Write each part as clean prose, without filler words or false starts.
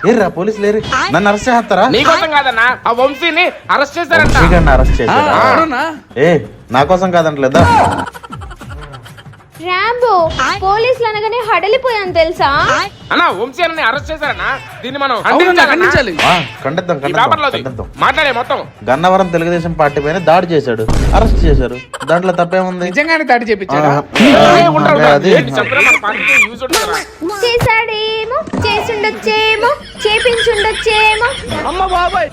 ఏర్రా పోలీసులు ఏరి నన్ను అరెస్ట్ చేస్తారా? నీకోసం కాదన్నా, ఆ వంశీని అరెస్ట్ చేశారంట. అరెస్ట్ చేశారా? ఏ నా కోసం కాదంటలేదా? రాంబో పోలీసులు అనగానే హడలిపోయాను తెలుసా? అన్నా వంశీ అని అరెస్ట్ చేశారన్నా. దీన్ని మనం ఖండించాలి. ఖండిద్దాం. మాట్లాడే మొత్తం గన్నవరం తెలుగుదేశం పార్టీ పైన దాడి చేశాడు, అరెస్ట్ చేశారు. దాంట్లో తప్పేముంది? నిజంగానే దాడి చేపించారా? చేశాడేమో, చేసుండొచ్చేమో, చేపించుండొచ్చేమో. అమ్మ బాబాయ్,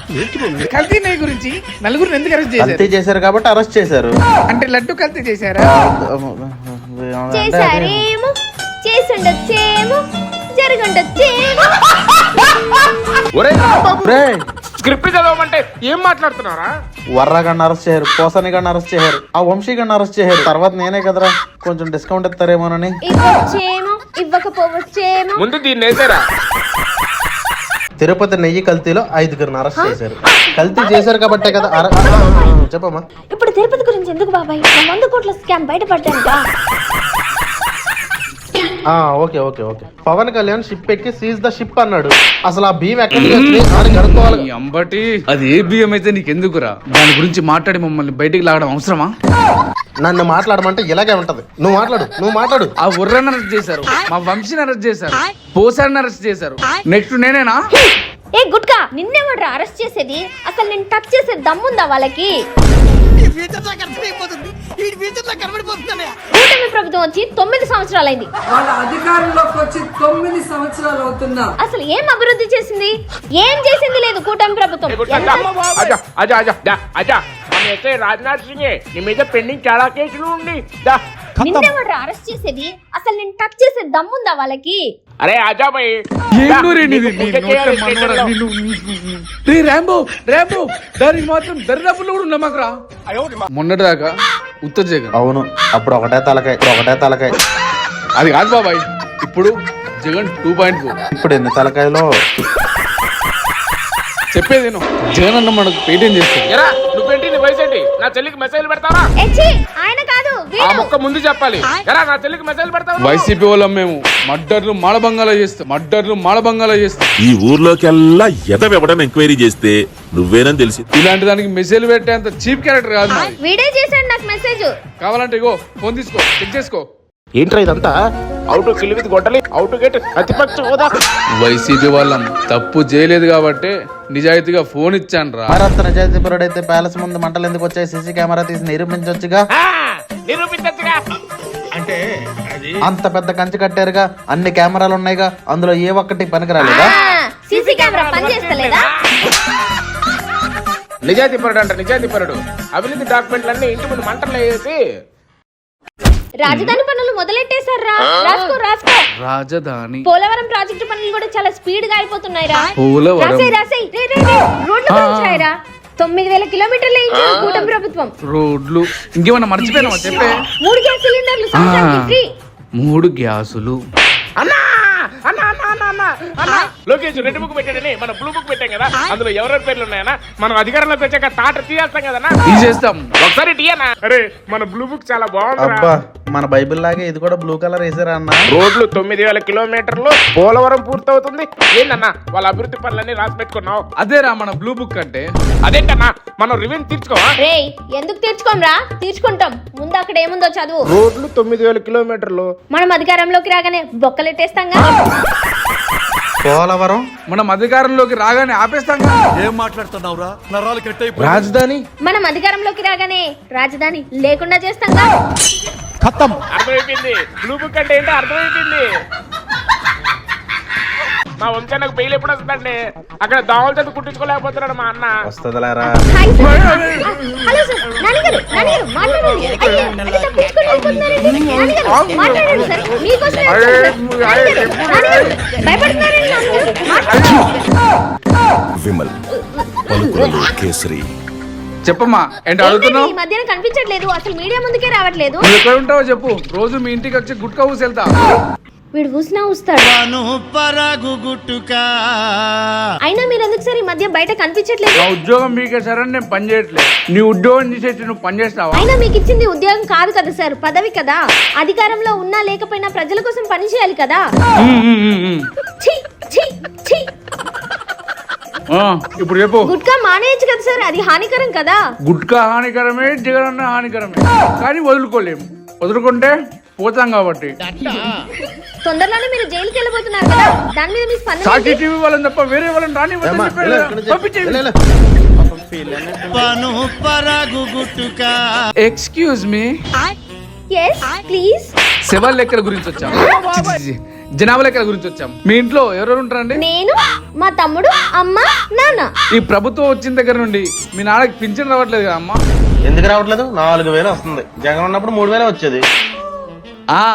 కల్తీ నెయ్యి గురించి నలుగురు ఎందుకు అరెస్ట్ చేశారు? కల్తీ చేశారు కాబట్టి అరెస్ట్ చేశారు. అంటే లడ్డు కల్తీ చేశారా? చేశారేమో, చేసుండొచ్చేమో, జరుగుండొచ్చేమో. స్క్రిప్ట్ చదవమంటే ఏం మాట్లాడుతున్నారా? వర్రగాన్ని అరెస్ట్ చేయరు, పోసాని గారిని అరెస్ట్ చేయరు, ఆ వంశీ గారిని అరెస్ట్ చేయరు. తర్వాత నేనే కదరా కొంచెం డిస్కౌంట్ ఇస్తారేమోనని. ఇవ్వచ్చేమో, ఇవ్వకపోవచ్చేమో. ముందు దీన్ని వేసారా? తిరుపతి నెయ్యి కల్తీలో 5గురిని అరెస్ట్ చేశారు. కల్తీ చేశారు కాబట్టే కదా. చెప్పమ్మా. ఇప్పుడు తిరుపతి గురించి ఎందుకు బాబాయ్? 100 కోట్ల స్కామ్ బయటపడ్డానుగా. Okay okay okay. Pawan Kalyan ship ఎక్కి సీజ్ ద షిప్ అన్నాడు. అసలు ఆ భీమ్ ఎక్కడ అంబటి అది ఏ బియ్యం అయితే నీకెందుకురా? దాని గురించి మాట్లాడి మమ్మల్ని బయటికి లాగడం అవసరమా? నన్ను మాట్లాడమంటే ఇలాగే ఉంటది. నువ్వు మాట్లాడు. ఆ ఉర్రని అరెస్ట్ చేశారు, మా వంశీని అరెస్ట్ చేశారు, పోసాన్ని అరెస్ట్ చేశారు. నెక్స్ట్ నేనేనా? ఏ గుట్కా, నిన్నేవాడు అరెస్ట్ చేసేది? అసలు నేను టచ్ చేసే దమ్ముందా వాళ్ళకి? కూటమి ప్రభుత్వం వచ్చి 9 సంవత్సరాలైంది. వాళ్ళ అధికారంలోకి వచ్చి 9 సంవత్సరాలు అవుతున్నా. అసలు ఏం అభివృద్ధి చేసింది? ఏం చేసింది లేదు కూటమి ప్రభుత్వం. రాజ్నాథ్ సింగ్ నీ మీద పెండింగ్ చాలా కేసులు ఉంది. నిన్నేవాడు అరెస్ట్ చేసేది? అసలు నేను టచ్ చేసే దమ్ముందా వాళ్ళకి? అరే ఆజా భాయ్, రాంబో దానికి మాత్రం దరిదాపుల్లో కూడా నమ్మకరా. మొన్నటిదాకా ఉత్తర్ జగన్. అవును, అప్పుడు ఒకటే తలకాయ. అది కాదు బాబాయ్, ఇప్పుడు జగన్ 2.4. ఇప్పుడు ఎన్ని తలకాయలో చెప్పేది జగన్ అన్న మనకు పేటీఎం చేస్తాడు. నువ్వేంటి నీ వయసు ఏంటి? నా చెల్లికి మెసేజ్ పెడతావా? ఆయన కాదు, ఆ మొక్క ముందు చెప్పాలి. నా చెల్లికి మెసేజ్ పెడతావా? వైసీపీ వాళ్ళం మేము. మర్డర్లు మాళబంగాలా చేస్తాం. ఈ ఊర్లోకెల్లా ఎదవెవడని ఎంక్వైరీ చేస్తే నువ్వేనని తెలిసి ఇలాంటి దానికి మెసేజ్ పెట్టేంత చీప్ క్యారెక్టర్ కాదు. వీడే చేశాడు నాకు మెసేజ్. కావాలంటే ఇగో ఫోన్ తీసుకో, చెక్ చేసుకో. ఏంట్రా ఇదంతా? అవుట్ కిల్ విత్ గొడ్డలి, అవుట్ గెట్ ప్రతిపక్ష హోదా. వైసీపీ వాళ్ళం తప్పు చేయలేదు కాబట్టి నిజాయితీగా ఫోన్ ఇచ్చాను రా. మరంత నిజాయితీ పరుడైతే ప్యాలెస్ ముందు మంటలు ఎందుకు వచ్చాయి? సీసీ కెమెరా తీసి నిరూపించొచ్చుగా. అంటే అంత పెద్ద కంచె కట్టారుగా, అన్ని కెమెరాలు ఉన్నాయిగా, అందులో ఏ ఒక్కటి పనికిరాలేదా? CC camera పనిచేస్తలేదా? నిజాయితీ పరుడు అవినీతి డాక్యుమెంట్లన్నీ ఇంటి ముందు మంటలు వేసి రాజధాని పనులు మొదలెట్టేశారా? రాసుకో. రాజధాని పోలవరం ప్రాజెక్టు పనులు కూడా చాలా స్పీడ్ గా అయిపోతున్నాయి రా. పోలవరం రోడ్లు వచ్చాయిరా. 9,000 కిలోమీటర్లు వేయించారు కూటమి ప్రభుత్వం. రోడ్లు ఇంకేమన్నా మర్చిపోయినావా? చెప్పే. 3 గ్యాస్ సిలిండర్లు సంవత్సరానికి ఫ్రీ. 3 గ్యాసులు. అన్నా లోకేష్ రెడ్ బుక్ పెట్టాడని మన బ్లూ బుక్ పెట్టాం కదా, అందులో ఎవరెవరి పేర్లు ఉన్నాయన్నా? మనం అధికారంలోకి వచ్చాక తాట తీయేస్తాం కదన్నా. తీసేస్తాం. ఒకసారి టీయనా? అరే మన బ్లూ బుక్ చాలా బాగుంది. అబ్బా, మన బైబిల్ లాగే ఇది కూడా బ్లూ కలర్ వేసారా అన్న? రోడ్లు 9,000 కిలోమీటర్లు, పోలవరం పూర్తవుతుంది. ఏందన్నా వాళ్ళ అభివృద్ధి పనులన్నీ రాసి పెట్టుకున్నావు? అదేరా మన బ్లూ బుక్ అంటే. అదేంటన్నా మనం రివెన్యూ తీర్చుకోవా? రేయ్, ఎందుకు తీర్చుకోంరా? తీర్చుకుంటాం. ముందు అక్కడ ఏముందో చదువు. రోడ్లు 9,000 కిలోమీటర్లు. మనం అధికారంలోకి రాగానే బొక్కలెట్టేస్తాంగా. పోలవరం మనం అధికారంలోకి రాగానే ఆపేస్తాం. ఏం మాట్లాడుతున్నావురా? నరాలు కట్ రాజధాని మనం అధికారంలోకి రాగానే రాజధాని లేకుండా చేస్తాంగా. అర్థమైపోయింది. బ్లూ బుక్ అంటే ఏంటో అర్థమైపోయింది. మా వంశానికి బెయిల్ ఎప్పుడు వస్తుందండి? అక్కడ దోమల చేత కుట్టించుకోలేకపోతున్నాడు మా అన్న. వస్తుందిలేరా? హలో సార్, నాన్నగారు మాట్లాడండి. అయ్యో, అది తప్పించుకొని వెళ్ళిపోతున్నారండి. నాన్నగారు మాట్లాడండి సార్, మీకోసమే వచ్చాను సార్. నాన్నగారు భయపడుతున్నారండి. విమల్ పలుకులలో కేసరి. చెప్పమ్మా, ఏంటి అడుగుతున్నావు? ఈ మధ్యన కనిపించట్లేదు, అసలు మీడియా ముందుకే రావట్లేదు. నువ్వు ఎక్కడ ఉంటావో చెప్పు, రోజు మీ ఇంటికి వచ్చి గుట్కా ఊసి వెళ్తా. వీడు ఊసినా ఊస్తాడు. అయినా మీరు ఎందుకు సార్ ఈ మధ్య బయట కనిపించట్లేదు? నా ఉద్యోగం మీకేసారని నేను పని చేయట్లేదు. నీ ఉద్యోగం తీసేసి నువ్వు పని చేస్తావా? అయినా మీకు ఇచ్చింది ఉద్యోగం కాదు కదా సార్, పదవి కదా. అధికారంలో ఉన్నా లేకపోయినా ప్రజల కోసం పని చేయాలి కదా. ఛీ, ఛీ, ఛీ. ఇప్పుడు చెప్పు. గుట్కా మానేయచ్చు కదా సార్, అది హానికరం కదా. గుట్కా హానికరమే, జగనన్న హానికరమే, కానీ వదులుకోలేము. వదులుకుంటే పోతాం కాబట్టి. తొందరలోనే మీరు జైలుకి వెళ్ళబోతున్నారు కదా, దాని మీద మీ స్పందన సాక్షి ఏంటి? టీవీ వాళ్ళని తప్ప వేరే వాళ్ళని రాని ఎక్స్క్యూజ్ మీ, Yes, please. శవాల లెక్కల గురించి వచ్చాం. జనాభా లెక్కల గురించి వచ్చాం. మీ ఇంట్లో ఎవరెవరు ఉంటారండి? నేను, మా తమ్ముడు, అమ్మ, నాన్న. ఈ ప్రభుత్వం వచ్చిన దగ్గర నుండి మీ నాన్నకి పింఛన్ రావట్లేదు కదా అమ్మా? ఎందుకు రావట్లేదు? 4000 వస్తుంది. జగన్ ఉన్నప్పుడు 3000 వచ్చేది.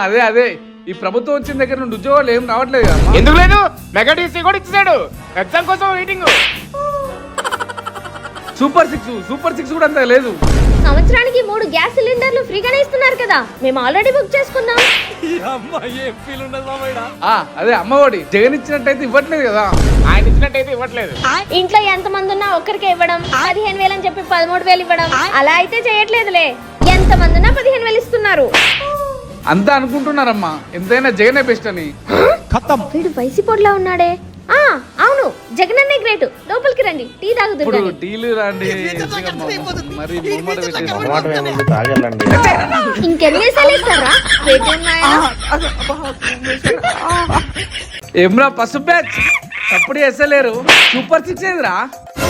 అదే అదే, ఈ ప్రభుత్వం వచ్చిన దగ్గర నుండి ఉద్యోగాలు ఏం రావట్లేదు కదా అమ్మా? ఎందుకు లేదు? మెగా టీసీ కూడా ఇచ్చాడు, ఎగ్జామ్ కోసం వెయిటింగ్. సూపర్ సిక్స్ కూడా అంత లేదు. సంవత్సరానికి 3 గ్యాస్ సిలిండర్లు ఫ్రీగానే ఇస్తున్నారు కదా, మేము ఆల్రెడీ బుక్ చేసుకున్నాం. అదే అమ్మఒడి జగన్ ఇచ్చినట్టయితే ఇవ్వట్లేదు కదా. ఆయన ఇచ్చినట్టయితే ఇవ్వట్లేదు. ఇంట్లో ఎంత మంది ఉన్నా ఒక్కరికే ఇవ్వడం, 15,000 అని చెప్పి 13,000 ఇవ్వడం, అలా అయితే చేయట్లేదులే. ఎంత మంది ఉన్నా 15,000 ఇస్తున్నారు. అంతా అనుకుంటున్నారమ్మా ఎంతైనా జగనే బెస్ట్ అని. వీడు వైసీపీలో ఉన్నాడే. అవును, జగనన్నే గ్రేట్. లోపలికి రండి, టీ తాగుదురు ఇప్పుడు గాని. టీలు రండి. మరి టమాటో ఏముంది, తాగాలండి. ఇంకెన్ని వేసాలు ఇస్తారా? ఏమ్రా పసుపు బ్యాచ్ అప్పుడు వేసలేరు. సూపర్ సిక్స్ ఏదిరా?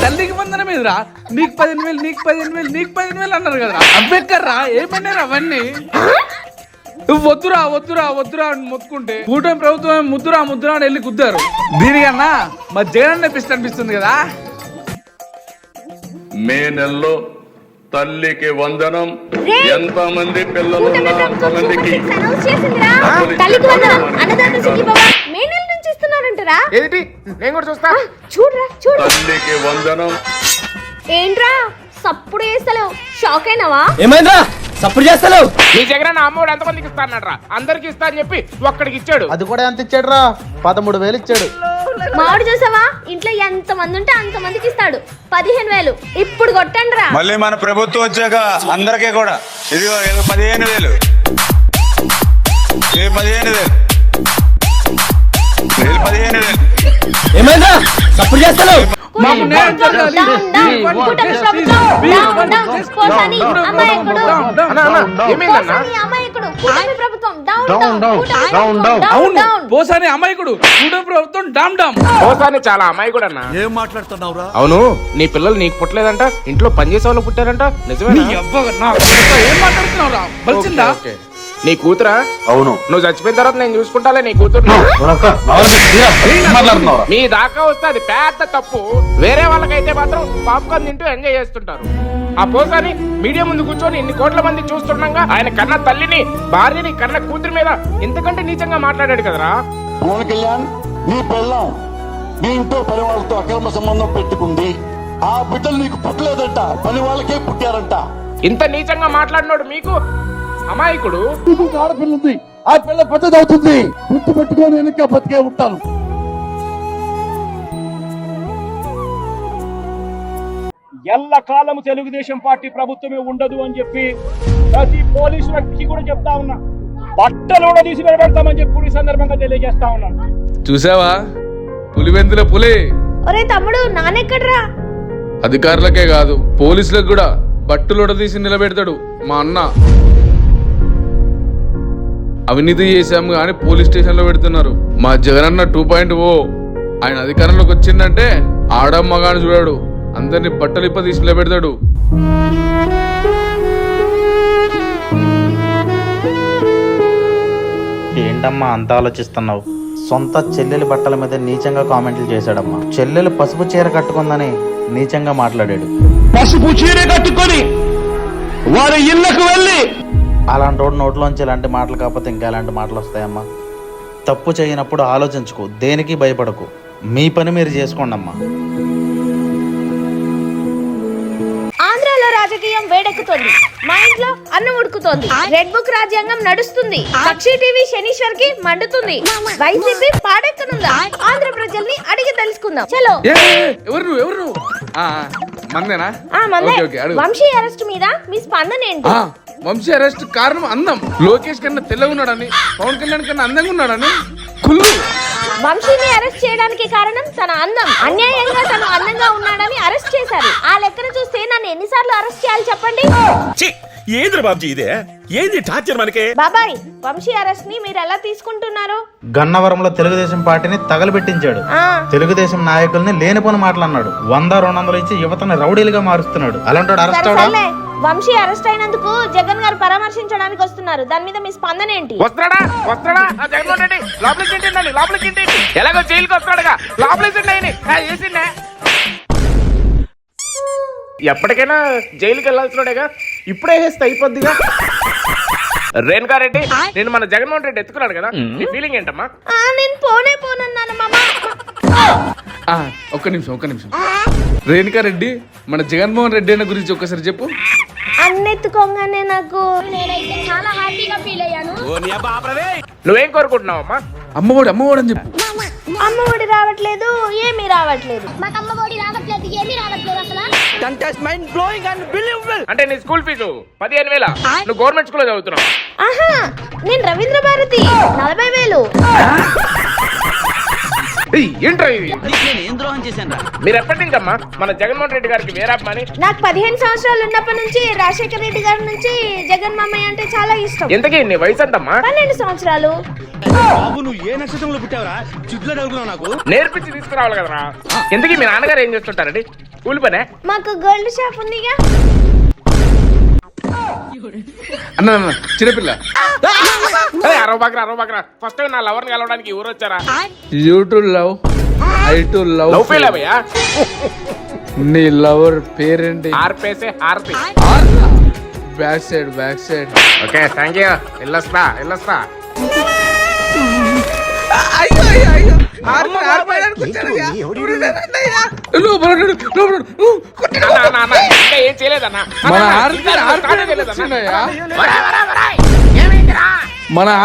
తల్లికి వందనం ఏదిరా? నీకు 15,000, నీకు 15,000, నీకు 15,000 అన్నారు కదరా. అంబేద్కర్ రా, ఏమన్నారు అవన్నీ? వద్దురా వద్దురా వద్దురా అని మొత్తుకుంటే కూటమి ప్రభుత్వం ముద్దురా ముద్దురా అని వెళ్ళి కుద్దారు. దీనికన్నా మా జగన్ బెస్ట్ అనిపిస్తుంది కదా. మే నెలలో తల్లికి వందనం. రేయ్! ఎంతమంది పిల్లలు కూటమి ఉన్నా ప్రభుత్వం అంతమందికి సూపర్ సిక్స్ అనౌన్స్ చేసిందిరా. తల్లికి వందనం, అన్నదాత సుఖీభవ. మే నెల నుంచి ఇస్తున్నారంటరా. ఏది? నేను కూడా చూస్తా. చూడరా చూడు. తల్లికి వందనం. ఏంట్రా సప్పుడు చేస్తలేవు? షాక్ అయినావా? ఏమైందా సప్పుడు చేస్తలేవు? ఈ జగన్ అమ్మఒడు ఎంతమందికి ఇస్తానట్రా? అందరికి ఇస్తా అని చెప్పి ఒక్కడికి ఇచ్చాడు. అది కూడా ఎంత ఇచ్చాడు రా? 13,000 ఇచ్చాడు. మామిడి చూసావా? ఇంట్లో ఎంత మంది ఉంటే అంత మందికి ఇస్తాడు. 15,000 ఇప్పుడు కొట్టండి రా. మళ్ళీ మన ప్రభుత్వం వచ్చాక అందరికీ కూడా ఇది 15,000, 15,000, 15,000. ఏమైందా సప్పుడు చేస్తలేవు? మాకు న్యాయం జరగాలి. కూటమి ప్రభుత్వం డౌన్ డౌన్. పోసాని అమాయకుడు. ఏమైందన్నా? పోసాని అమాయకుడు. కూటమి ప్రభుత్వం డౌన్ డౌన్. కూటమి ప్రభుత్వం అవును, డౌన్ డౌన్. పోసాని అమాయకుడు, కూటమి ప్రభుత్వం డామ్ డామ్. ఓసారి చాలా అమ్మాయి కూడా అన్న. ఏం మాట్లాడుతున్నావురా? అవును, నీ పిల్లలు నీకు పుట్టలేదంట, ఇంట్లో పనిచేసే వాళ్ళు పుట్టారంట, నిజమే? ఏం మాట్లాడుతున్నావురా? బలిసిందా? నీ కూతురా? అవును. నువ్వు చచ్చిపోయిన తర్వాత నేను చూసుకుంటాలే నీ కూతురు. మీ దాకా వస్తే అది పెద్ద తప్పు. వేరే వాళ్ళకైతే మాత్రం పాప్కార్న్ తింటూ ఎంజాయ్ చేస్తుంటారు. ఆ పోసాని మీడియా ముందు కూర్చొని ఇన్ని కోట్ల మంది చూస్తుండగా ఆయన కన్న తల్లిని, భార్యని, కన్న కూతురి మీద ఇంతకంటే నీచంగా మాట్లాడాడు కదరా. పవన్ కళ్యాణ్, నీ పెళ్ళాం నీ ఇంట్లో పని వాళ్ళతో అక్రమ సంబంధం పెట్టుకుంది. ఆ బిడ్డలు నీకు పుట్టలేదంట, పని వాళ్ళకే పుట్టారంట. ఇంత నీచంగా మాట్లాడినోడు మీకు అమాయకుడు. ఆడపిల్ల ఉంది, ఆ పిల్ల పెద్దది అవుతుంది. గుర్తు పెట్టుకొని నేను ఇంకా బతికే ఉంటాను. ఎల్లకాలము తెలుగుదేశం పార్టీ ప్రభుత్వమే ఉండదు అని చెప్పి ప్రతి పోలీసు వ్యక్తికి కూడా చెప్తా ఉన్నా. బట్టలు కూడా తీసి నిలబెడతామని చెప్పి కూడా ఈ సందర్భంగా తెలియజేస్తా ఉన్నాను. చూసావా, పులివెందుల పులి. ఒరే తమ్ముడు, నానెక్కడ్రా? అధికారులకే కాదు పోలీసులకు కూడా బట్టలు తీసి నిలబెడతాడు మా అన్న. అవినీతి చేశాము కానీ పోలీస్ స్టేషన్ లో పెడుతున్నారు. మా జగనన్న 2.0 ఆయన అధికారంలోకి వచ్చిందంటే ఆడమ్మగాని చూడాడు, అందరినీ బట్టలు తీసి నిలబెడతాడు. ఏంటమ్మా అంత ఆలోచిస్తున్నావు? సొంత చెల్లెలి బట్టల మీద నీచంగా కామెంట్లు చేశాడమ్మా. చెల్లెలు పసుపు చీర కట్టుకుందని నీచంగా మాట్లాడాడు. పసుపు చీర కట్టుకొని వారి ఇళ్లకు వెళ్ళి అలాంటి రోడ్డు నోట్లోంచి ఇలాంటి మాటలు కాకపోతే ఇంకా ఎలాంటి మాటలు వస్తాయమ్మా? తప్పు చేయనప్పుడు ఆలోచించుకో, దేనికి భయపడకు, మీ పని మీరు చేసుకోండి అమ్మా. ఆంధ్రాలో రాజకీయం వేడెక్కుతోంది, మా ఇంట్లో అన్నం ఉడుకుతోంది, రెడ్ బుక్ రాజ్యాంగం నడుస్తుంది, సాక్షి టీవీ శనీశ్వర్ కి మండుతుంది, వైసీపీ పాడెక్కనుందా? ఆంధ్ర ప్రజల్ని అడిగి తెలుసుకుందాం. చలో. ఎవరు నువ్వు? మందేనా? మందే. ఓకే, ఓకే, అడుగు. వంశీ అరెస్ట్ మీద మీ స్పందన ఏంటి? వంశీ అరెస్ట్ కారణం అందం. లోకేష్ కన్నా తెల్లగా ఉన్నాడని, పవన్ కళ్యాణ్ కన్నా అందంగా ఉన్నాడని కుళ్ళు. వంశీని అరెస్ట్ చేయడానికి కారణం తన అందం. అన్యాయంగా తను అందంగా ఉన్నాడని అరెస్ట్ చేశారు. ఆ లెక్కన చూస్తే నన్ను ఎన్నిసార్లు అరెస్ట్ చేయాలి చెప్పండి? ఏంద్ర బాబ్జీ ఇదే ఏంది టార్చర్ మనకే? బాబాయ్, వంశీ అరెస్ట్ ని మీరు ఎలా తీసుకుంటున్నారు? గన్నవరంలో తెలుగుదేశం పార్టీని తగలబెట్టించాడు. తెలుగుదేశం నాయకుల్ని లేనిపోని మాటలన్నాడు. 100-200 ఇచ్చి యువతని రౌడీలుగా మారుస్తున్నాడు. అలాంటి అరెస్ట్ అవడా? వంశీ అరెస్ట్ అయినందుకు జగన్ గారు పరామర్శించడానికి వస్తున్నారు. దాని మీద మీ స్పందన ఏంటి? వస్తాడా ఆ జగన్మోహన్ రెడ్డి లోపలికి తింటండి, లోపలికి తింటండి. ఎలాగో జైలుకి వస్తాడుగా, లోపలికి తిండి. వేసిండే ఎప్పటికైనా జైలుకి వెళ్ళాల్సినోడేగా, ఇప్పుడే వేస్తే అయిపోద్దిగా. రేణుకారెడ్డి, నేను మన జగన్మోహన్ రెడ్డి ఎత్తుకున్నాడు కదా, నీ ఫీలింగ్ ఏంటమ్మా? నేను పోనన్నాను మామ. ఒక్క నిమిషం. రేణుకా రెడ్డి, మన జగన్మోహన్ రెడ్డి అన్న గురించి ఒక్కసారి చెప్పు. అన్నెత్తుకోగానే నాకు నేనైతే చాలా హ్యాపీగా ఫీల్ అయ్యాను. నువ్వేం కోరుకుంటున్నావమ్మా? అమ్మఒడి అని చెప్పు. అమ్మఒడి రావట్లేదు, ఏమీ రావట్లేదు. మాకు అమ్మఒడి రావట్లేదు, ఏమీ రావట్లేదు అసలు. అంటే నీ స్కూల్ ఫీజు 15,000. నువ్వు గవర్నమెంట్ స్కూల్లో చదువుతున్నావు? ఆహా, నేను రవీంద్ర భారతి 40,000. ఏంట్రా ఇది? మీరు ఎప్పటి నుంచి అమ్మా మన జగన్మోహన్ రెడ్డి గారికి వేరాపమని? నాకు 15 సంవత్సరాలు ఉన్నప్పటి నుంచి రాజశేఖర రెడ్డి గారి నుంచి జగన్ మామయ్య అంటే చాలా ఇష్టం. ఎంతకీ నీ వయసు ఎంతమ్మా? 12 సంవత్సరాలు. నేర్పించి తీసుకురావాలి కదరా. ఎందుకు మీ నాన్నగారు ఏం చేస్తుంటారండి? కూలి పనే? మాకు గోల్డ్ షాప్ ఉందిగా. అన్న చిన్నపిల్ల అరవబాకరా. ఫస్ట్ టైం నా లవర్ ని కలవడానికి ఊరు వచ్చారా? You to love, I to love. Love fail అయ్యా. నీ లవర్ పేరేంటి? ఆర్పేసే హారతి. Back side. Okay, thank you. వెళ్ళొస్తా. అయ్యో ఏం చేయలేదన్నా. మన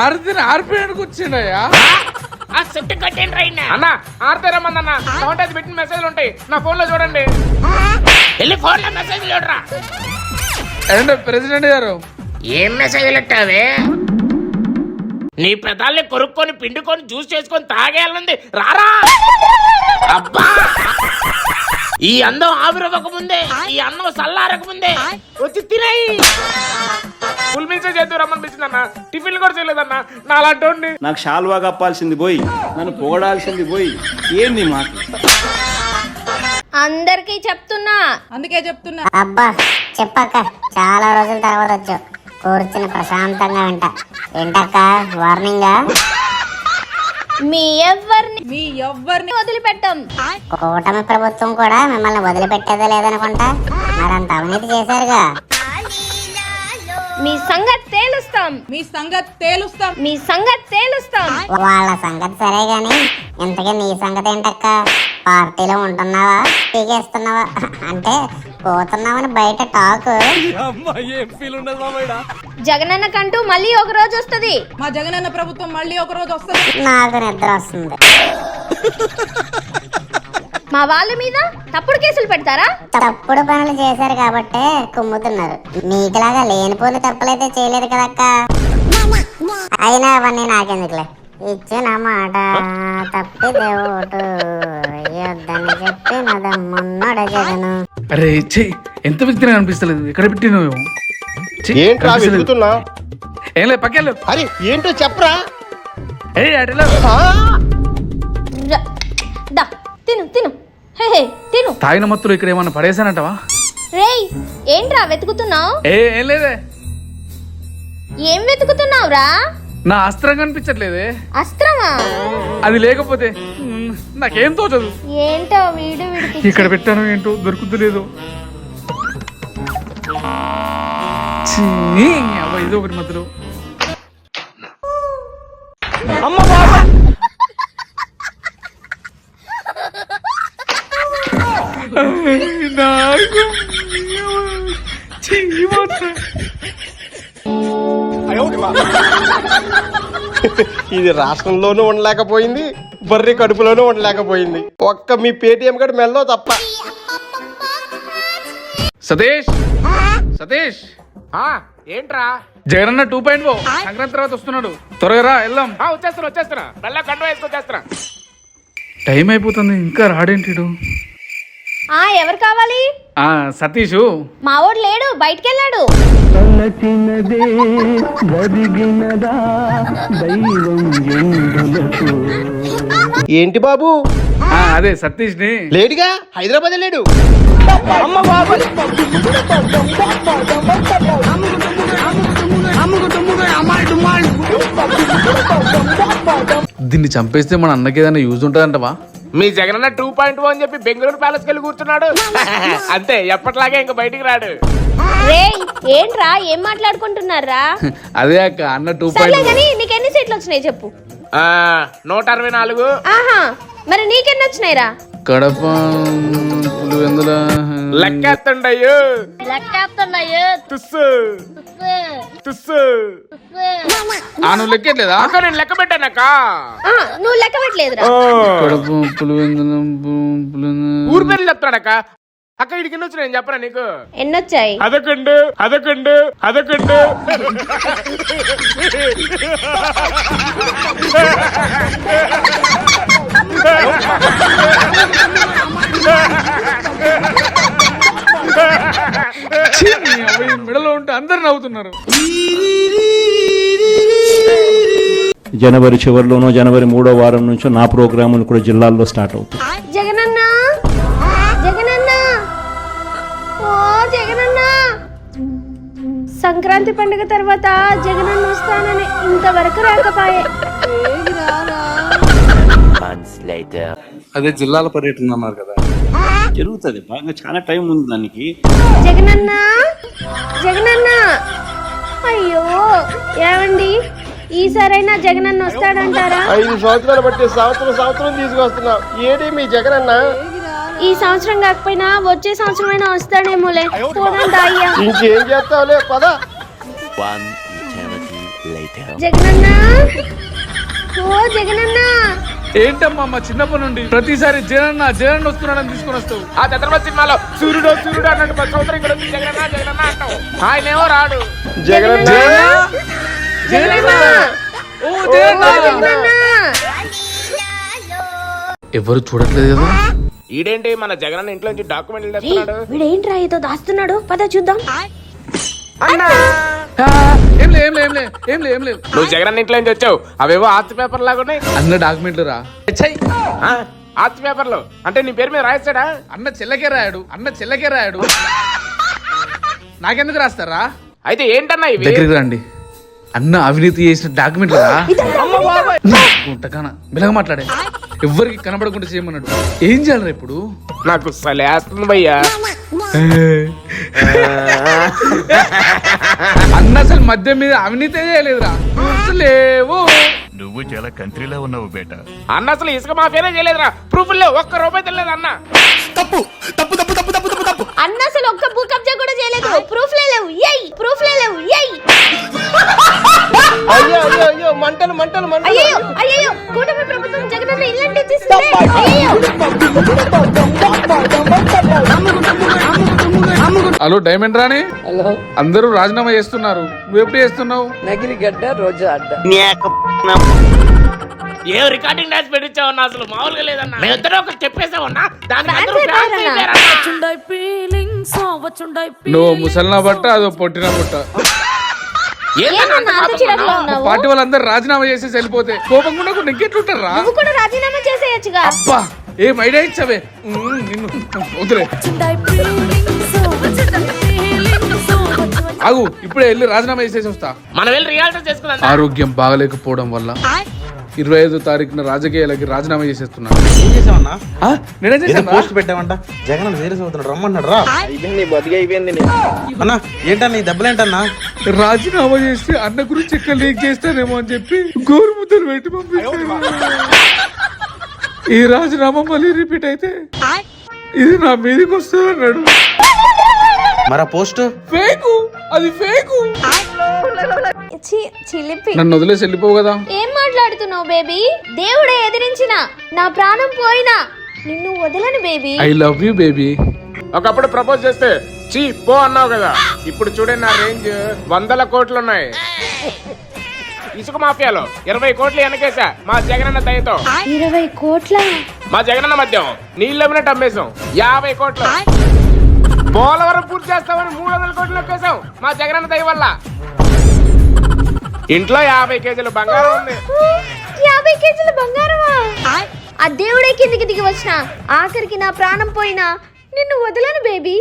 ఆర్తిని ఆర్పేయడానికి వచ్చిండయా. అన్న ఆర్తేరమ్మన్న సౌండ్ అది పెట్టిన మెసేజ్లు ఉంటాయి నా ఫోన్ లో చూడండి. వెళ్ళి ఫోన్ లో మెసేజ్ చూడరా. ఏంటో ప్రెసిడెంట్ గారు, ఏం మెసేజ్ పెట్టావే? నీ పెదాల్ని కొరుక్కొని పిండుకొని జ్యూస్ చేసుకొని తాగేయాలంది. రారా అబ్బా, ఈ అందం ఆవిరవ్వక ముందే, ఈ అన్నం సల్లారక ముందే వచ్చి తినేయి. ఫుల్ మీల్స్ చేద్దాం రమ్మనిపించింది అన్న. టిఫిన్లు కూడా చేయలేదన్నా నా అలాంటి. నాకు షాల్వా కప్పాల్సింది పోయి, నన్ను పొగడాల్సింది పోయి, ఏంది మాట? అందరికీ చెప్తున్నా, అందుకే చెప్తున్నా. అబ్బా చెప్పక్క, చాలా రోజుల తర్వాత వచ్చావు. కూర్చుని ప్రశాంతంగా ఏంటక్క వార్నింగా? మీ ఎవ్వరిని వదిలిపెట్టాం. కూటమి ప్రభుత్వం కూడా మిమ్మల్ని వదిలిపెట్టేదే లేదనుకుంటా. మరంత అవినీతి చేశారుగా. మీ సంగతి తేలుస్తాం. వాళ్ళ సంగతి సరే గాని, ఇంతకీ నీ సంగతి ఏంటక్క? పార్టీలో ఉంటున్నావా, పీకేస్తున్నావా? అంటే పోతున్నావని బయట టాక్. జగనన్న కంటూ మళ్ళీ ఒక రోజు వస్తుంది. మా జగనన్న ప్రభుత్వం మళ్ళీ ఒక రోజు వస్తుంది. నాకు నిద్ర వస్తుంది. మా వాళ్ళ మీద తప్పుడు కేసులు పెడతారా? తప్పుడు పనులు చేశారు కాబట్టే కుమ్ముతున్నారు. మీకులాగా లేనిపోని తప్పులైతే చేయలేదు కదక్క. అయినా అవన్నీ నాకెందుకులే. ఇచ్చిన మాట తప్పిదే ఓటు యొద్దని చెప్పి నదమ్మున్నడ జగను. అరే చెయ్యి, ఎంత విచిత్రంగా అనిపిస్తలేదు. ఎక్కడ పెట్టినావు? ఏం లేదు, పక్కెళ్ళు. అరే ఏంటో చెప్పరా. తిను. తాగిన మత్తులు ఇక్కడ ఏమన్నా పడేసానంటవా? రేయ్, ఏంట్రా వెతుకుతున్నావు? ఏం లేదే. ఏం వెతుకుతున్నావురా? నా అస్త్రం కనిపించట్లేదే. అస్త్రమా? అది లేకపోతే నాకేం తోచదు. ఏంటో వీడికి ఇక్కడ పెట్టాను, ఏంటో దొరుకుతులేదు. ఇది ఒకటి మధ్యలో. నాకు ఇది రాష్ట్రంలోనూ ఉండలేకపోయింది, బర్రె కడుపులోనూ ఉండలేకపోయింది. ఒక్క మీ పేటిఎం గడి మెల్లో తప్ప. సతీష్ సతీష్ ఆ, ఏంట్రా? జగనన్న 2.0 సంక్రాంతి తర్వాత వస్తున్నాడు, త్వరగా రా వెళ్దాం. వచ్చేస్తున్నా మళ్ళా కండ వేసుకొచ్చేస్తున్నా. టైం అయిపోతుంది, ఇంకా రాడేంటిడు? ఎవరు కావాలి? సతీషు. మా ఊడు లేడు, బయటికి వెళ్ళాడు. ఏంటి బాబు? అదే సతీష్ ని. లేడుగా, హైదరాబాద్ లేడు. దీన్ని చంపేస్తే మన అన్నకి ఏదైనా యూజ్ ఉంటుందంటవా? మీ జగనన్న 2.0 అని చెప్పి బెంగళూరు ప్యాలెస్ కెళ్ళి కూర్చున్నాడు. అంతే, ఎప్పట్లాగే ఇంకా బయటికి రాడు. ఏంట్రా, ఏం మాట్లాడుకుంటున్నారా? అదే అక్క, అన్న 2.0. సర్లే గానీ నీకు ఎన్ని సీట్లు వచ్చినాయి చెప్పు. 164. ఆహా, మరి నీకెన్ని వచ్చినాయిరా? కడప పులివెందుల లెక్కేస్తుండయ్యో. తుస్సు తుస్సు. నువ్వు లెక్కట్లేదా? అక్క నేను లెక్క పెట్టానక్క. నువ్వు లెక్క పెట్టలేదురా. కడప పులివెందుల ఊరి పేర్లు చెప్తాడక్క. అక్క ఇడికి ఎన్ని వచ్చినాయి చెప్పరా నీకు? ఎన్నొచ్చాయి? అదకండు. మిడలో ఉంటే అందరు నవ్వుతున్నారు. జనవరి చివరిలోనో జనవరి 3వ వారం నుంచో నా ప్రోగ్రాములు కూడా జిల్లాల్లో స్టార్ట్ అవుతాయి. జగనన్న, జగనన్న, ఓ జగనన్న. సంక్రాంతి పండుగ తర్వాత జగనన్న వస్తానని ఇంతవరకు రాకపోయే. అదే జిల్లాల పర్యటన అన్నారు కదా, జరుగుతుంది బాగా, చాలా టైం ఉంది దానికి. జగనన్న, జగనన్న. అయ్యో ఏమండి, ఈసారైనా జగనన్న వస్తాడంటారా? 5 సంవత్సరాలు బట్టి సంవత్సరం తీసుకొస్తున్నావు. ఏడి మీ జగనన్న? ఈ సంవత్సరం కాకపోయినా వచ్చే సంవత్సరమైనా వస్తాడేమోలే. పోదంతా అయ్యా. ఇంకేం చేస్తావులే, పద. జగనన్న, ఓ జగనన్న. ఏంటమ్మా మా చిన్నప్పటి నుండి ప్రతిసారి జగనన్న వస్తున్నాడని తీసుకొని వస్తావు? ఆ చంద్రబాబు సినిమాలో సూర్యుడు అన్నట్టు 10 సంవత్సరం ఇక్కడ వచ్చి జగనన్న అంటావు. ఆయనేమో రాడు. జగనన్న, ఎవరు చూడట్లేదు కదా. ఈడేంటి మన జగనన్న ఇంట్లో నుంచి డాక్యుమెంట్లు తెస్తున్నాడు? వీడేంట్రా ఏదో దాస్తున్నాడు, పద చూద్దాం. ఏం లేదు. నువ్వు జగనన్న ఇంట్లో నుంచి వచ్చావు, అవేవో ఆర్త్ పేపర్ లాగా ఉన్నాయి. అన్న డాక్యుమెంట్లు రా. ఆర్త్ పేపర్లు అంటే నీ పేరు మీద రాయిస్తాడా? అన్న చెల్లకే రాయాడు. నాకెందుకు రాస్తారా? అయితే ఏంటన్నా ఇవి? దగ్గరికి రండి. అన్న అవినీతి చేసిన డాక్యుమెంట్లు రా. మెల్లగా మాట్లాడే, ఎవ్వరికి కనబడకుండా చేయమన్నాడు. ఏం చేయాలరా ఇప్పుడు? నాకు సలేస్తుంది భయ్యా. అన్న అసలు మద్యం మీద అవినీతి చేయలేదురా. లేవు. నువ్వు చాలా కంట్రీలో ఉన్నావు బేట. అన్న అసలు ఇసుక మాఫియానే చేయలేదురా. ప్రూఫ్ లేవు, ఒక్క రూపాయి తెలియదు అన్న. తప్పు. అన్న అసలు ఒక్క భూ కబ్జా కూడా చేయలేదు. ప్రూఫ్ లేవు. అయ్యో మంటలు. అయ్యో కూటమి ప్రభుత్వం జగనన్న ఇల్లంటే తీసుకుంది. హలో డైమండ్ రాణి, అందరూ రాజీనామా చేస్తున్నారు, నువ్వు ఎప్పుడు చేస్తున్నావు? నగిరిగడ్డ రోజు అడ్డ. ఏ రికార్డింగ్ డాన్స్ పెట్టించావన్నా? అసలు మామూలుగా లేదన్నా. మేమిద్దరం ఒకటి చెప్పేసామన్నా, నువ్వు ముసల్నా బట్ట, అదో పొట్టిన బట్ట. పార్టీ వాళ్ళందరూ రాజీనామా చేసేసి వెళ్ళిపోతే కోపం కూడా నెగ్గెట్లుంటారా? నువ్వు కూడా రాజీనామా చేసేయచ్చుగా. అబ్బా ఏం ఐడియా ఇచ్చావే. నిన్ను వదిలే. ఆగు, ఇప్పుడే వెళ్ళి రాజీనామా చేసేసి వస్తా. మనం వెళ్ళి రియాల్టీ చేసుకుందాం. ఆరోగ్యం బాగలేకపోవడం వల్ల 25వ తారీఖున రాజకీయాలకి రాజీనామా చేసేస్తున్నాను. ఏం చేసావన్నా? నేనేం చేశాను? పోస్ట్ పెట్టామంట, జగన్ సీరియస్ అవుతున్నాడు, రమ్మన్నాడు రా. అయిపోయింది. అన్నా ఏంటన్నా ఈ దెబ్బలేంటన్నా? రాజీనామా చేస్తే అన్న గురించి ఎక్కడ లీక్ చేస్తానేమో అని చెప్పి గోరుముద్దలు పెట్టి పంపించారు. ఈ రాజీనామా మళ్ళీ రిపీట్ అయితే ఇది నా మీదకి వస్తుంది అన్నాడు. మరి పోస్ట్ ఫేకు, అది ఫేకు. చిలిపి. నన్ను వదిలేసి వెళ్ళిపోవు కదా. ఏం మాట్లాడుతున్నావు బేబీ? దేవుడే ఎదిరించిన నా ప్రాణం పోయినా నిన్ను వదలను baby. I love you baby. ఒకప్పుడు ప్రపోజ్ చేస్తే చీ పో అన్నావు కదా, ఇప్పుడు చూడే నా రేంజ్ 100 కోట్లు ఉన్నాయి. ఇసుక మాఫియాలో 20 కోట్లు వెనకేసా మా జగనన్న దయతో. 20 కోట్ల? మా జగనన్న మధ్యం నీళ్ళమినట్టు అమ్మేశాం 50 కోట్లు. పోలవరం పూర్తి చేస్తామని 300 కోట్లు నొక్కేశాం మా జగనన్న దయ వల్ల. ఇంట్లో 50 కేజీలు బంగారం ఉంది. 50 కేజీల బంగారమా? ఆ దేవుడే కిందికి దిగి వచ్చిన ఆఖరికి నా ప్రాణం పోయినా నిన్ను వదలను బేబీ.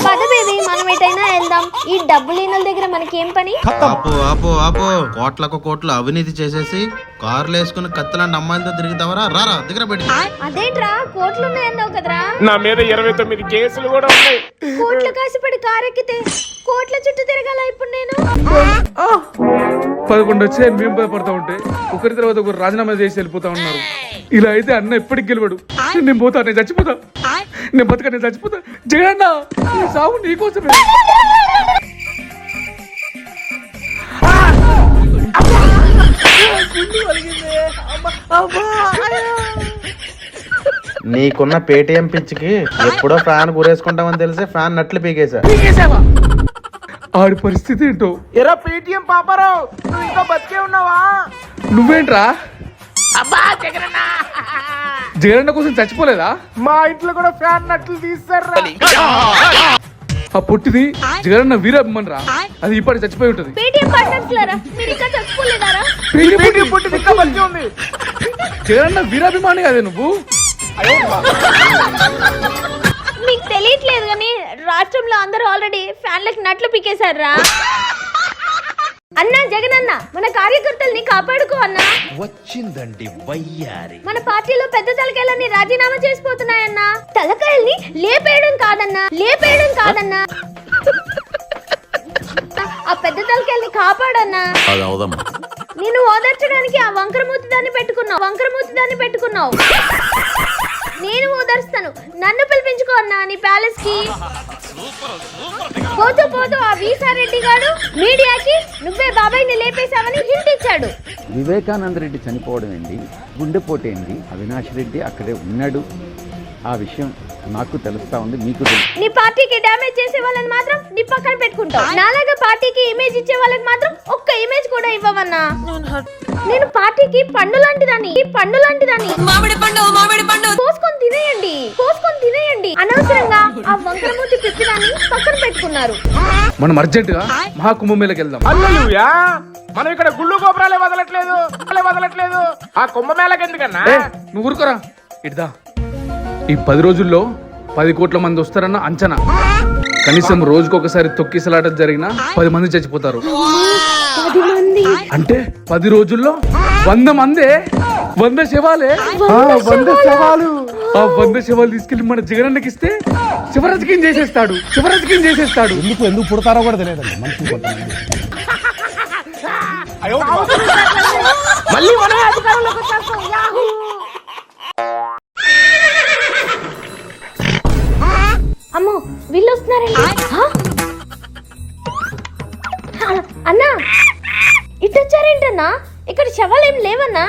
పద బేబీ, మనం ఎటైనా వెళ్దాం. ఈ డబ్బు లేనల దగ్గర మనకేం పని? ఆపో ఆపో ఆపో, కోట్లకు కోట్లు అవినీతి చేసేసి కార్లు వేసుకుని కత్తులాంటి అమ్మాయిలతో తిరుగుతావరా? రారా దగ్గర పెట్టి. అదేంట్రా, కోట్లు ఉన్నాయన్నావు కదరా? నా మీద 29 కేసులు కూడా ఉన్నాయి. కోట్ల కాసిపడి కారెక్కితే కోట్ల చుట్టూ తిరగాల ఇప్పుడు నేను. 11 వచ్చే మేము భయపడతా ఉంటే ఒకరి తర్వాత ఒకరు రాజీనామా చేసి వెళ్ళిపోతా ఉన్నారు. ఇలా అయితే అన్న ఎప్పటికి గెలవడు. నేను పోతా, నేను చచ్చిపోతా. నేను బతక, నేను చచ్చిపోతా. జగన్న ఈ సాగు నీకోసమే. నీకున్న పేటిఎం పిచ్చికి ఎప్పుడో ఫ్యాన్ గురేసుకుంటామని తెలిసి ఫ్యాన్ నట్లు పీకేసా. ఆడి పరిస్థితి ఏంటో. ఎరా పేటిఎం పాపారావు, నువ్వు ఇంకా బతికే ఉన్నావా? నువ్వేంట్రా అబ్బా జగనన్న, జగన్న కోసం చచ్చిపోలేదా? మా ఇంట్లో కూడా ఫ్యాన్ నట్లు తీస్తారా? ఆ పొట్టిది జగన్న వీరాభిమన్ రా, అది ఇప్పటి చచ్చిపోయి ఉంటది. పేటిఎం పార్ట్నర్స్ లారా, మీరు ఇంకా చచ్చిపోలేదారా? పేటిఎం పొట్టిది ఇంకా బతికే ఉంది. జగన్న వీరాభిమాని అదే నువ్వు. మీకు తెలియట్లేదు కానీ రాష్ట్రంలో అందరూ ఆల్రెడీ ఫ్యాన్లకు నట్లు పీకేశారా? అన్నా జగనన్న, మన కార్యకర్తల్ని కాపాడుకో అన్నా. వచ్చిందండి వయ్యారి. మన పార్టీలో పెద్ద తలకాయలన్నీ రాజీనామా చేసిపోతున్నాయన్నా. తలకాయల్ని లేపేయడం కాదన్నా, లేపేయడం కాదన్నా, ఆ పెద్ద తలకాయల్ని కాపాడన్నా. నేను ఓదార్చడానికి ఆ వంకరమూతి దాన్ని పెట్టుకున్నావు. నేను ఓదార్స్తాను, నన్ను పిలిపించుకో అన్నా నీ ప్యాలెస్ కి. పోతూ ఆ వీసారెడ్డి గారు మీడియాకి నువ్వే బాబాయ్ని లేపేశావని హింట్ ఇచ్చాడు. వివేకానంద రెడ్డి చనిపోవడం ఏంటి, గుండెపోటు ఏంటి, అవినాష్ రెడ్డి అక్కడే ఉన్నాడు. ఆ విషయం నాకు తెలుస్తా ఉంది, మీకు తెలుసు. నీ పార్టీకి డ్యామేజ్ చేసే వాళ్ళని మాత్రం నీ పక్కన పెట్టుకుంటావు. నాలాగా పార్టీకి ఇమేజ్ ఇచ్చే వాళ్ళకి మాత్రం ఒక్క ఇమేజ్ కూడా ఇవ్వవన్నా. నేను పార్టీకి పండు లాంటిదాన్ని. మామిడి పండు కోసుకొని తినేయండి. అనవసరంగా ఆ వంకరమూతి పిచ్చిదాన్ని పక్కన పెట్టుకున్నారు. మనం అర్జెంట్ గా మహాకుంభమేళకి వెళ్దాం. హల్లెలూయా, మనం ఇక్కడ గుళ్ళు గోపురాలే వదలట్లేదు. ఆ కుంభమేళకి ఎందుకన్నా? నువ్వు ఊరుకోరా. ఇట్దా, ఈ 10 రోజుల్లో 10 కోట్ల మంది వస్తారన్న అంచనా. కనీసం రోజుకొకసారి తొక్కిసలాట జరిగినా 10 మంది చచ్చిపోతారు. అంటే 10 రోజుల్లో 100 మందే, 100 శవాలే. 100 శవాలు. ఆ 100 శవాలు తీసుకెళ్లి మన జగనన్నకి ఇస్తే శివరాజకీయం చేసేస్తాడు. ఎందుకు పుడతారో కూడా తెలియదండి మనుషులు. మళ్ళీ మనమే అధికారంలోకి వచ్చేస్తాం. యాహూ. అమ్మో, వీళ్ళు వస్తున్నారండి. అన్నా, ఇటు వచ్చారేంటన్నా? ఇక్కడ శవాలు ఏం లేవన్నా?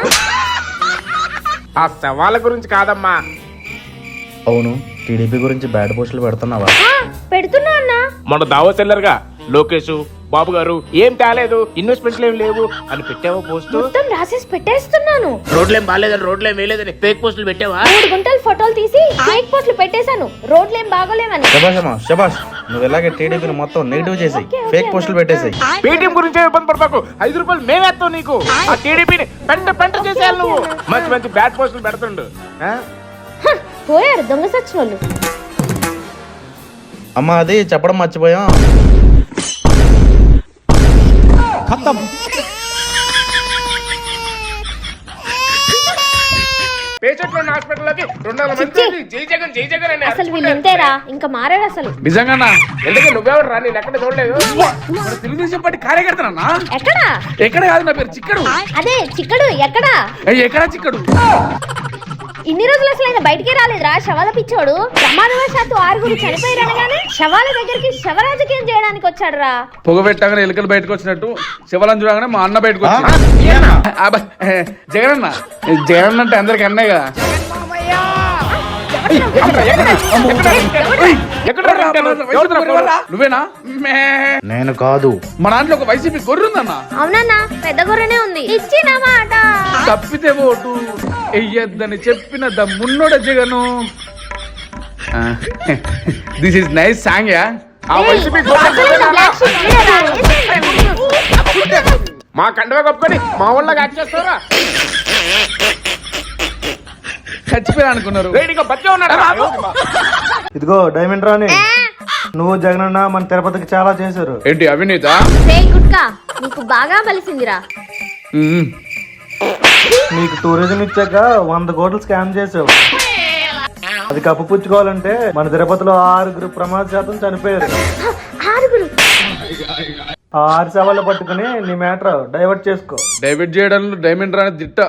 ఆ సవాళ్ళ గురించి కాదమ్మా. అవును, టీడీపీ గురించి బ్యాడ్ పోస్టులు పెడుతున్నావా? పెడుతున్నా అన్నా. మన దావో సెల్లర్గా లోకేష్ బాబు గారు ఏం తేలేదు, ఇన్వెస్ట్మెంట్లు ఏం లేవు అని పెట్టావా పోస్ట్? మొత్తం రాసేసి పెట్టేస్తున్నాను. రోడ్లేం బాగాలేదని, రోడ్లేం వేయలేదని ఫేక్ పోస్టులు పెట్టావా? 3 గుంటలు ఫోటోలు తీసి ఫేక్ పోస్టులు పెట్టేశాను, రోడ్లేం బాగోలేవని. శబాష్, నువ్వు ఇలాగే టీడీపీని మొత్తం నెగిటివ్ చేసి ఫేక్ పోస్టులు పెట్టేసాయి. పేటీఎం గురించి ఇబ్బంది పడతాకు. 5 రూపాయలు మేమేస్తావు నీకు. ఆ టీడీపీని పెంట చేసేయాలి నువ్వు. మంచి బ్యాడ్ పోస్టులు పెడుతుండు. పోయారు దొంగ సచ్చినోళ్ళు. అమ్మ, అది చెప్పడం మర్చిపోయాం. పేషెంట్లు హాస్పిటల్లోకి 200 మంది జై జగన్ అని అసలు వీళ్ళు ఇంతేరా, ఇంకా మారాడు అసలు. నిజంగా ఎందుకు నువ్వెవరు రా? నేను ఎక్కడ చూడలేదు. తెలుగుదేశం పార్టీ కార్యకర్తనా? ఎక్కడ కాదు, నా పేరు చిక్కడు. అదే చిక్కడు. ఎక్కడ చిక్కడు? ఇన్ని రోజులు అసలు ఆయన బయటికే రాలేదురా శవాల పిచ్చోడు. ప్రమాదవశాత్తు 6 చనిపోయారనగానే శవాల దగ్గరికి శవ రాజకీయం చేయడానికి వచ్చాడు రా. పొగ పెట్టగానే ఎలుకలు బయటకు వచ్చినట్టు శివలం చూడగానే మా అన్న బయటకు వచ్చి జగనన్న జగన్ అంటే అందరికి అన్నయ్య కదా. నువ్వేనా? నేను కాదు. మా దాంట్లో ఒక వైసీపీ గొర్రె ఉందన్న. అవునన్నా పెద్ద గొర్రెనే ఉంది. ఇచ్చిన మాట తప్పితే ఓటు ఎయ్యద్దని చెప్పిన దమ్మున్నోడ Jagan. This is nice song ya. ఆ వైసీపీ మా కండవ కప్పుకొని మా ఊళ్ళకి వచ్చేస్తారా? చచ్చిపోయా అనుకున్నారు. ఇదిగో డైమండ్ రాని, నువ్వు జగనన్న మన తిరుపతికి చాలా చేశారు. ఏంటి అవినీత? గుట్కా నీకు బాగా బలిసిందిరా. నీకు టూరిజం ఇచ్చాక 100 కోట్లు స్కామ్ చేసావు. అది కప్పుపుచ్చుకోవాలంటే మన తిరుపతిలో 6 ప్రమాదశాతం చనిపోయారు. 6 ఆ 6 శవాలు పట్టుకుని నీ మ్యాటర్ డైవర్ట్ చేసుకో. డైవర్ట్ చేయడంలో డైమండ్ రాని దిట్ట.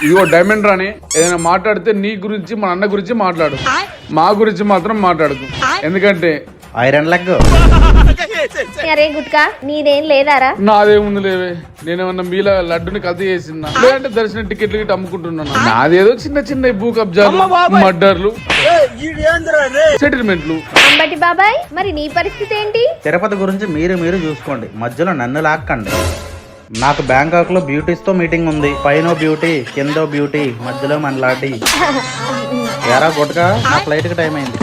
ఇగో డైమండ్ రాని ఏదైనా మాట్లాడితే నీ గురించి మన అన్న గురించి మాట్లాడు, మా గురించి మాత్రం మాట్లాడదు. ఎందుకంటే ఐరన్ లెగ్. అరే గుట్కా నీదేం లేదారా? నాదేముంది లేవే, నేనేమన్నా మీలా లడ్డుని కల్తీ చేసినా లేదంటే దర్శన టికెట్లు గిట్ట అమ్ముకుంటున్నాను. నాదేదో చిన్న చిన్న భూ కబ్జాలు, మర్డర్లు, సెటిల్మెంట్లు. అంబటి బాబాయ్ మరి నీ పరిస్థితి ఏంటి? తిరుపతి గురించి మీరు చూసుకోండి, మధ్యలో నన్ను లాక్కండి. నాకు బ్యాంకాక్ లో బ్యూటీస్ తో మీటింగ్ ఉంది. పైనో బ్యూటీ, కిందో బ్యూటీ, మధ్యలో మనలాంటి. ఎరా గుట్కా, నా ఫ్లైట్ కి టైం అయింది.